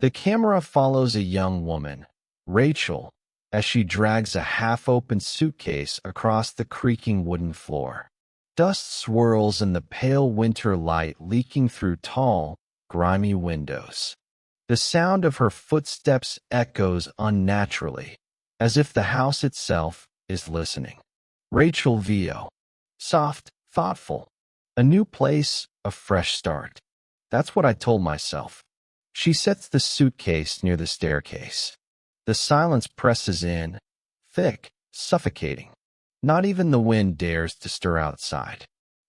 The camera follows a young woman, Rachel, as she drags a half-open suitcase across the creaking wooden floor. Dust swirls in the pale winter light leaking through tall, grimy windows. The sound of her footsteps echoes unnaturally, as if the house itself is listening. Rachel Vio. Soft, thoughtful. A new place, a fresh start. That's what I told myself. She sets the suitcase near the staircase. The silence presses in, thick, suffocating. Not even the wind dares to stir outside.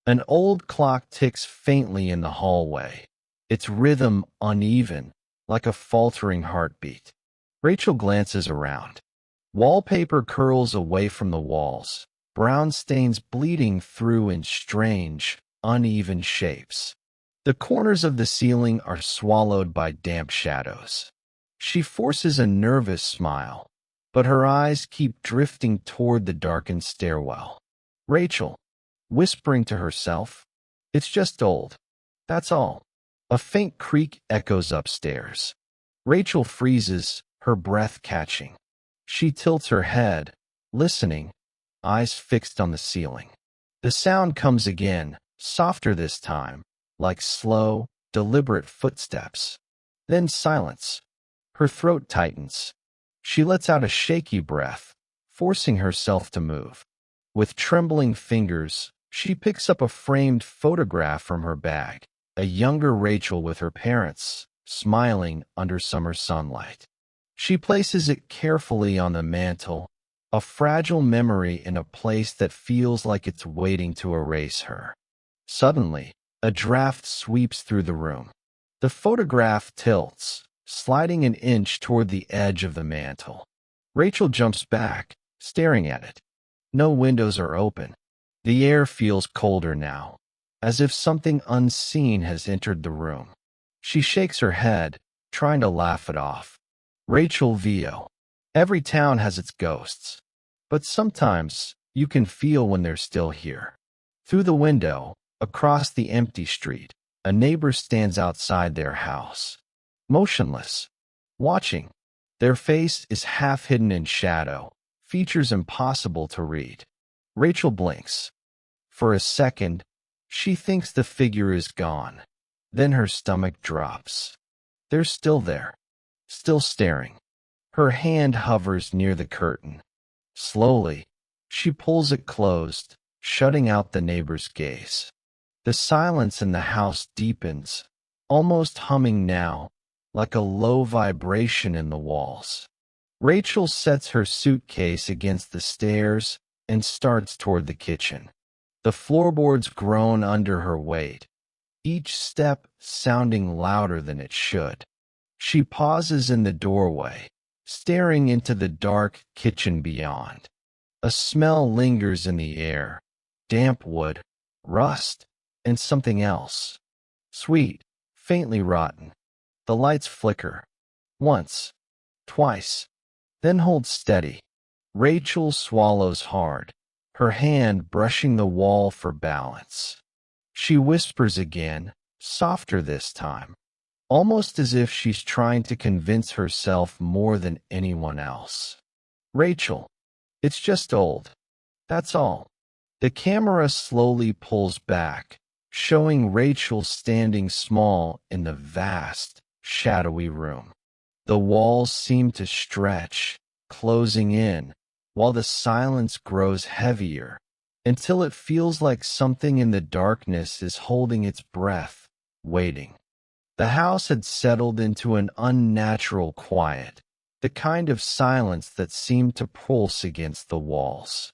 An old clock ticks faintly in the hallway, its rhythm uneven, like a faltering heartbeat. Rachel glances around. Wallpaper curls away from the walls, brown stains bleeding through in strange, uneven shapes. The corners of the ceiling are swallowed by damp shadows. She forces a nervous smile, but her eyes keep drifting toward the darkened stairwell. Rachel, whispering to herself, "It's just old. That's all." A faint creak echoes upstairs. Rachel freezes, her breath catching. She tilts her head, listening, eyes fixed on the ceiling. The sound comes again, softer this time, like slow, deliberate footsteps. Then silence. Her throat tightens. She lets out a shaky breath, forcing herself to move. With trembling fingers, she picks up a framed photograph from her bag, a younger Rachel with her parents, smiling under summer sunlight. She places it carefully on the mantel, a fragile memory in a place that feels like it's waiting to erase her. Suddenly, a draft sweeps through the room. The photograph tilts, sliding an inch toward the edge of the mantel. Rachel jumps back, staring at it. No windows are open. The air feels colder now, as if something unseen has entered the room. She shakes her head, trying to laugh it off. Rachel Vio. Every town has its ghosts, but sometimes you can feel when they're still here. Through the window, across the empty street, a neighbor stands outside their house. Motionless, watching. Their face is half hidden in shadow, features impossible to read. Rachel blinks. For a second, she thinks the figure is gone. Then her stomach drops. They're still there, still staring. Her hand hovers near the curtain. Slowly, she pulls it closed, shutting out the neighbor's gaze. The silence in the house deepens, almost humming now, like a low vibration in the walls. Rachel sets her suitcase against the stairs and starts toward the kitchen. The floorboards groan under her weight, each step sounding louder than it should. She pauses in the doorway, staring into the dark kitchen beyond. A smell lingers in the air, damp wood, rust, and something else. Sweet, faintly rotten. The lights flicker. Once, twice, then hold steady. Rachel swallows hard, her hand brushing the wall for balance. She whispers again, softer this time, almost as if she's trying to convince herself more than anyone else. Rachel, it's just old. That's all. The camera slowly pulls back, showing Rachel standing small in the vast, shadowy room. The walls seem to stretch, closing in, while the silence grows heavier, until it feels like something in the darkness is holding its breath, waiting. The house had settled into an unnatural quiet, the kind of silence that seemed to pulse against the walls.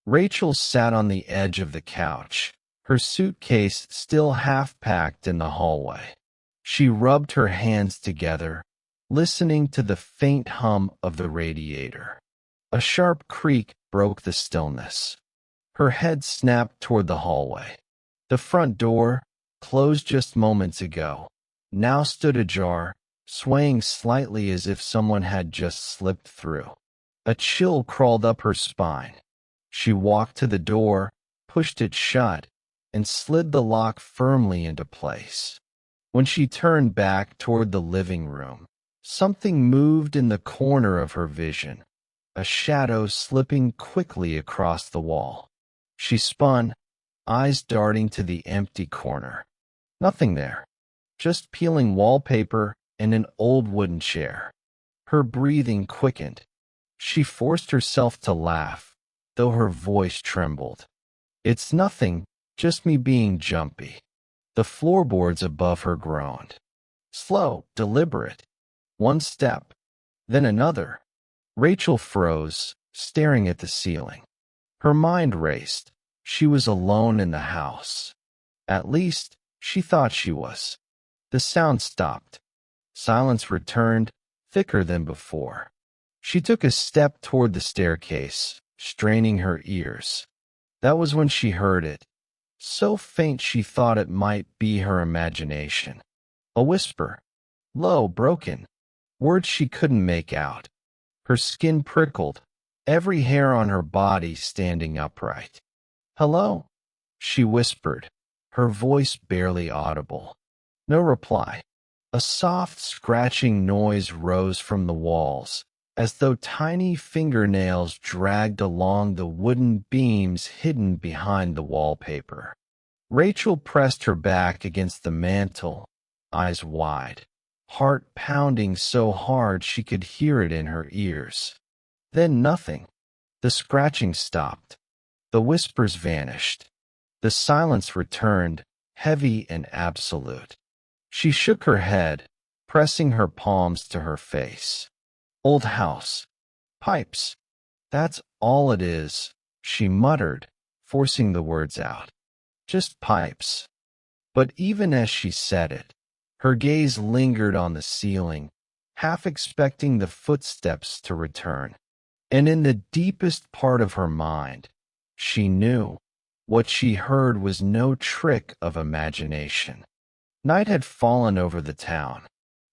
Rachel sat on the edge of the couch, her suitcase still half-packed in the hallway. She rubbed her hands together, listening to the faint hum of the radiator. A sharp creak broke the stillness. Her head snapped toward the hallway. The front door, closed just moments ago, now stood ajar, swaying slightly as if someone had just slipped through. A chill crawled up her spine. She walked to the door, pushed it shut, and slid the lock firmly into place. When she turned back toward the living room, Something moved in the corner of her vision, a shadow slipping quickly across the wall. She spun, eyes darting to the empty corner. Nothing there, just peeling wallpaper and an old wooden chair. Her breathing quickened. She forced herself to laugh, though her voice trembled. It's nothing, just me being jumpy. The floorboards above her groaned. Slow, deliberate. One step, then another. Rachel froze, staring at the ceiling. Her mind raced. She was alone in the house. At least, she thought she was. The sound stopped. Silence returned, thicker than before. She took a step toward the staircase, straining her ears. That was when she heard it, so faint she thought it might be her imagination. A whisper, low, broken, words she couldn't make out. Her skin prickled, every hair on her body standing upright. Hello? She whispered, her voice barely audible. No reply. A soft scratching noise rose from the walls, as though tiny fingernails dragged along the wooden beams hidden behind the wallpaper. Rachel pressed her back against the mantel, eyes wide, heart pounding so hard she could hear it in her ears. Then nothing. The scratching stopped. The whispers vanished. The silence returned, heavy and absolute. She shook her head, pressing her palms to her face. Old house. Pipes. That's all it is, she muttered, forcing the words out. Just pipes. But even as she said it, her gaze lingered on the ceiling, half expecting the footsteps to return. And in the deepest part of her mind, she knew what she heard was no trick of imagination. Night had fallen over the town.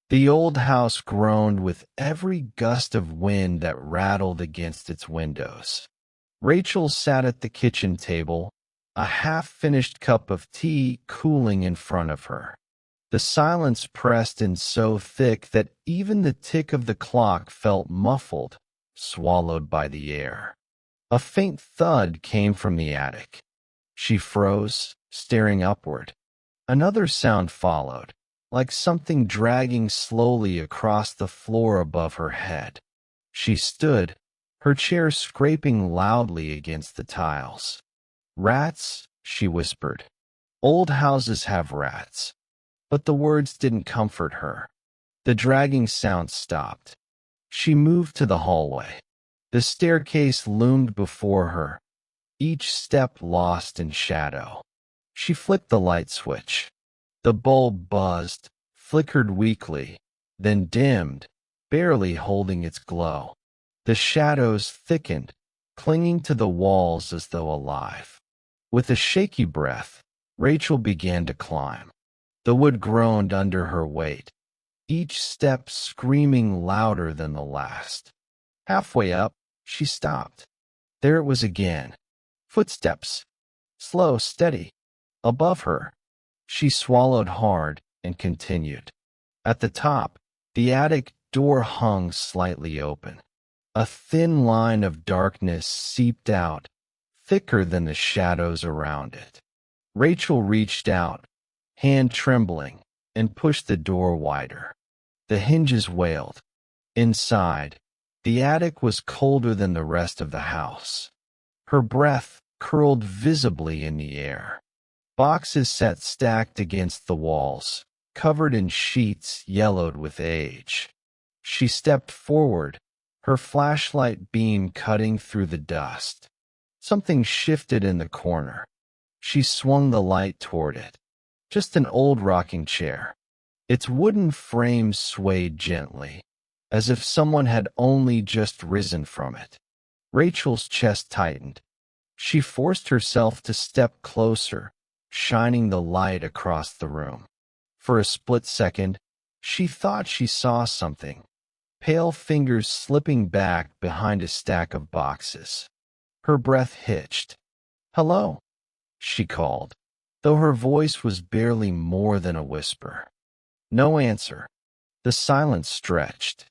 The old house groaned with every gust of wind that rattled against its windows. Rachel sat at the kitchen table, a half-finished cup of tea cooling in front of her. The silence pressed in so thick that even the tick of the clock felt muffled, swallowed by the air. A faint thud came from the attic. She froze, staring upward. Another sound followed, like something dragging slowly across the floor above her head. She stood, her chair scraping loudly against the tiles. Rats, she whispered. Old houses have rats. But the words didn't comfort her. The dragging sound stopped. She moved to the hallway. The staircase loomed before her, each step lost in shadow. She flicked the light switch. The bulb buzzed, flickered weakly, then dimmed, barely holding its glow. The shadows thickened, clinging to the walls as though alive. With a shaky breath, Rachel began to climb. The wood groaned under her weight, each step screaming louder than the last. Halfway up, she stopped. There it was again. Footsteps. Slow, steady. Above her. She swallowed hard and continued. At the top, the attic door hung slightly open. A thin line of darkness seeped out, thicker than the shadows around it. Rachel reached out, hand trembling, and pushed the door wider. The hinges wailed. Inside, the attic was colder than the rest of the house. Her breath curled visibly in the air. Boxes sat stacked against the walls, covered in sheets yellowed with age. She stepped forward, her flashlight beam cutting through the dust. Something shifted in the corner. She swung the light toward it. Just an old rocking chair. Its wooden frame swayed gently, as if someone had only just risen from it. Rachel's chest tightened. She forced herself to step closer, shining the light across the room. For a split second, she thought she saw something, pale fingers slipping back behind a stack of boxes. Her breath hitched. "Hello," she called, though her voice was barely more than a whisper. No answer. The silence stretched.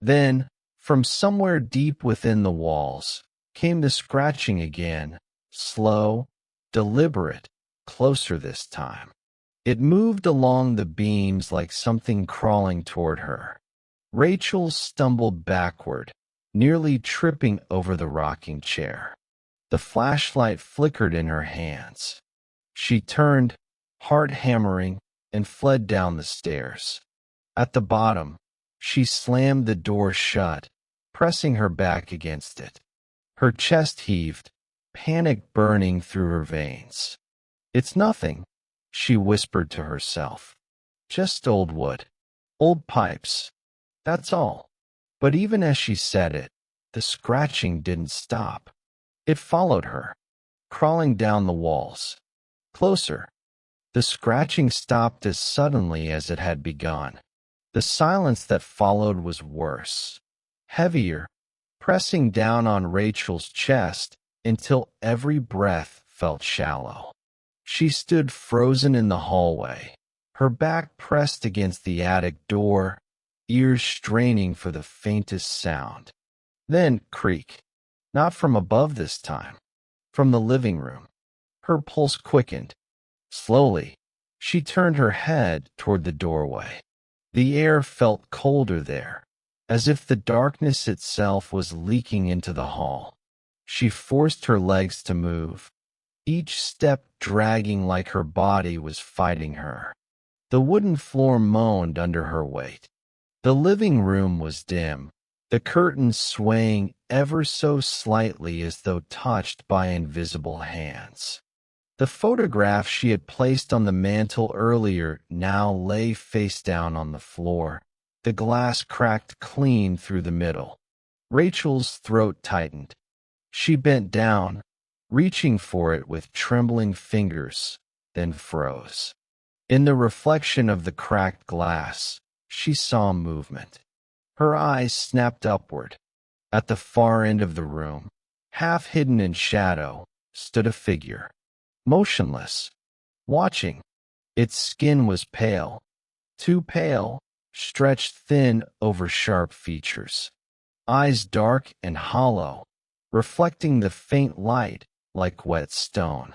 Then, from somewhere deep within the walls, came the scratching again, slow, deliberate, closer this time. It moved along the beams like something crawling toward her. Rachel stumbled backward, nearly tripping over the rocking chair. The flashlight flickered in her hands. She turned, heart hammering, and fled down the stairs. At the bottom, she slammed the door shut, pressing her back against it. Her chest heaved, panic burning through her veins. "It's nothing," she whispered to herself. "Just old wood. Old pipes. That's all." But even as she said it, the scratching didn't stop. It followed her, crawling down the walls. Closer. The scratching stopped as suddenly as it had begun. The silence that followed was worse, heavier, pressing down on Rachel's chest until every breath felt shallow. She stood frozen in the hallway, her back pressed against the attic door, ears straining for the faintest sound. Then creak. Not from above this time, from the living room. Her pulse quickened. Slowly, she turned her head toward the doorway. The air felt colder there, as if the darkness itself was leaking into the hall. She forced her legs to move, each step dragging like her body was fighting her. The wooden floor moaned under her weight. The living room was dim, the curtains swaying ever so slightly as though touched by invisible hands. The photograph she had placed on the mantel earlier now lay face down on the floor, the glass cracked clean through the middle. Rachel's throat tightened. She bent down, reaching for it with trembling fingers, then froze. In the reflection of the cracked glass, she saw movement. Her eyes snapped upward. At the far end of the room, half hidden in shadow, stood a figure. Motionless, watching. Its skin was pale, too pale, stretched thin over sharp features. Eyes dark and hollow, reflecting the faint light like wet stone.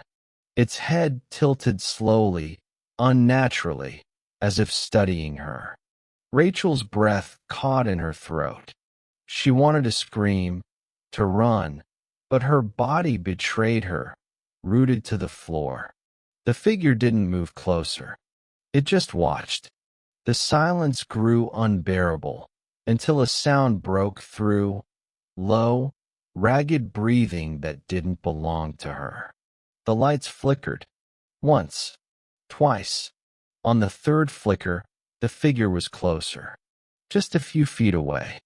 Its head tilted slowly, unnaturally, as if studying her. Rachel's breath caught in her throat. She wanted to scream, to run, but her body betrayed her, rooted to the floor. The figure didn't move closer. It just watched. The silence grew unbearable until a sound broke through, low, ragged breathing that didn't belong to her. The lights flickered. Once, twice. On the third flicker, the figure was closer, just a few feet away.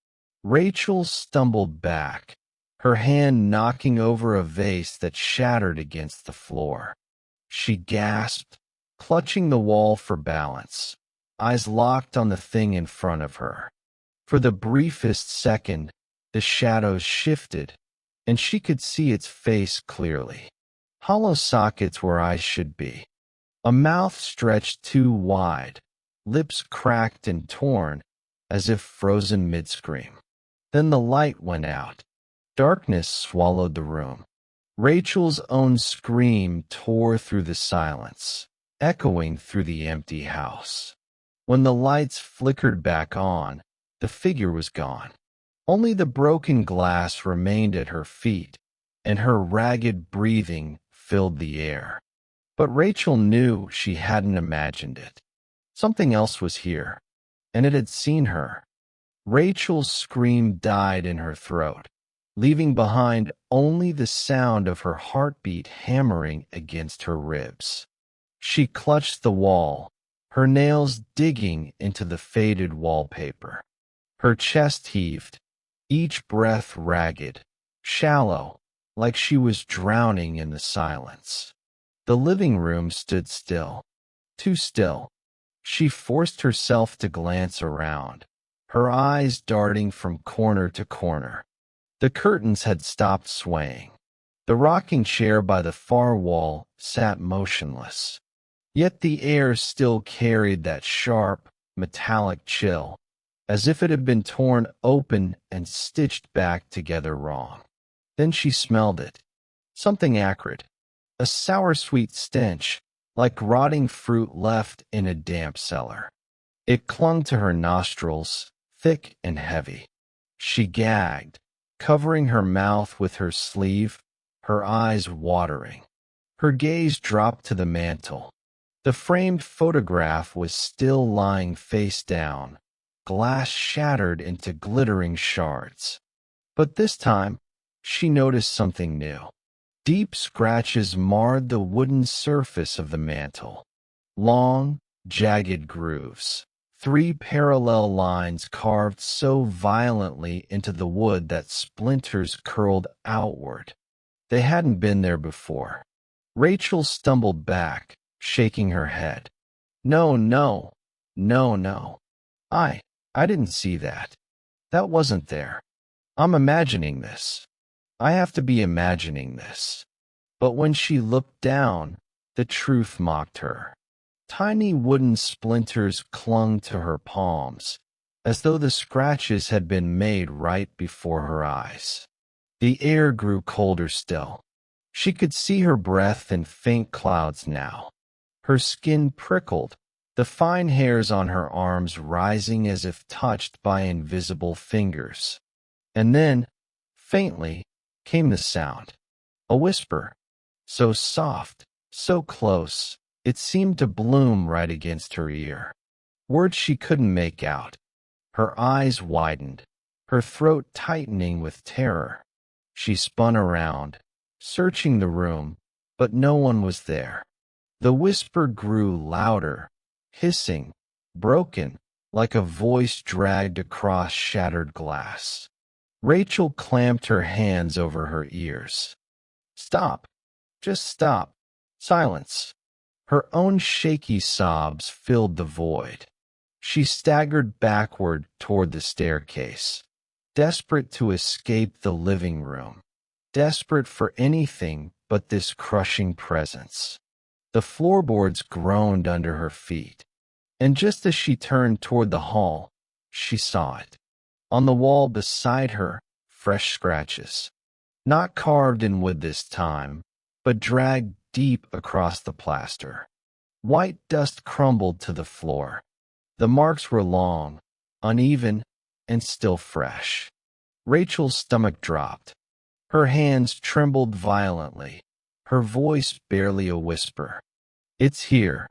Rachel stumbled back, her hand knocking over a vase that shattered against the floor. She gasped, clutching the wall for balance, eyes locked on the thing in front of her. For the briefest second, the shadows shifted, and she could see its face clearly. Hollow sockets where eyes should be. A mouth stretched too wide, lips cracked and torn, as if frozen mid-scream. Then the light went out. Darkness swallowed the room. Rachel's own scream tore through the silence, echoing through the empty house. When the lights flickered back on, the figure was gone. Only the broken glass remained at her feet, and her ragged breathing filled the air. But Rachel knew she hadn't imagined it. Something else was here, and it had seen her. Rachel's scream died in her throat, leaving behind only the sound of her heartbeat hammering against her ribs. She clutched the wall, her nails digging into the faded wallpaper. Her chest heaved, each breath ragged, shallow, like she was drowning in the silence. The living room stood still, too still. She forced herself to glance around, her eyes darting from corner to corner. The curtains had stopped swaying. The rocking chair by the far wall sat motionless. Yet the air still carried that sharp, metallic chill, as if it had been torn open and stitched back together wrong. Then she smelled it. Something acrid. A sour-sweet stench, like rotting fruit left in a damp cellar. It clung to her nostrils, thick and heavy. She gagged, covering her mouth with her sleeve, her eyes watering. Her gaze dropped to the mantel. The framed photograph was still lying face down, glass shattered into glittering shards. But this time, she noticed something new. Deep scratches marred the wooden surface of the mantel. Long, jagged grooves. 3 parallel lines carved so violently into the wood that splinters curled outward. They hadn't been there before. Rachel stumbled back, shaking her head. No, no, no, no. I didn't see that. That wasn't there. I'm imagining this. I have to be imagining this. But when she looked down, the truth mocked her. Tiny wooden splinters clung to her palms, as though the scratches had been made right before her eyes. The air grew colder still. She could see her breath in faint clouds now. Her skin prickled, the fine hairs on her arms rising as if touched by invisible fingers. And then, faintly, came the sound. A whisper. So soft, so close, it seemed to bloom right against her ear. Words she couldn't make out. Her eyes widened, her throat tightening with terror. She spun around, searching the room, but no one was there. The whisper grew louder, hissing, broken, like a voice dragged across shattered glass. Rachel clamped her hands over her ears. Stop. Just stop. Silence. Her own shaky sobs filled the void. She staggered backward toward the staircase, desperate to escape the living room, desperate for anything but this crushing presence. The floorboards groaned under her feet, and just as she turned toward the hall, she saw it. On the wall beside her, fresh scratches. Not carved in wood this time, but dragged deep across the plaster. White dust crumbled to the floor. The marks were long, uneven, and still fresh. Rachel's stomach dropped. Her hands trembled violently, her voice barely a whisper. It's here.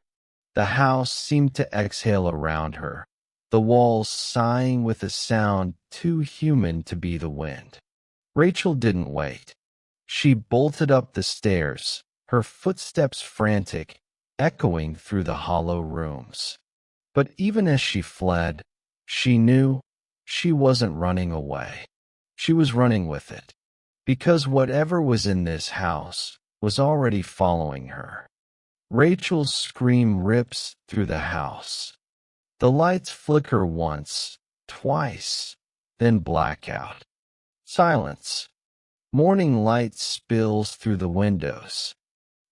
The house seemed to exhale around her, the walls sighing with a sound too human to be the wind. Rachel didn't wait. She bolted up the stairs, her footsteps frantic, echoing through the hollow rooms. But even as she fled, she knew she wasn't running away. She was running with it, because whatever was in this house was already following her. Rachel's scream rips through the house. The lights flicker once, twice, then black out. Silence. Morning light spills through the windows.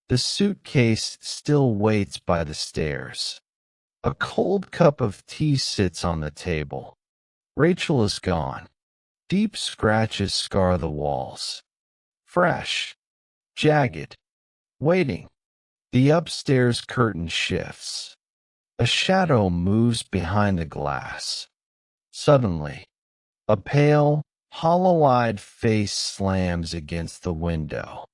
The suitcase still waits by the stairs. A cold cup of tea sits on the table. Rachel is gone. Deep scratches scar the walls. Fresh, jagged, waiting. The upstairs curtain shifts. A shadow moves behind the glass. Suddenly, a pale, hollow-eyed face slams against the window.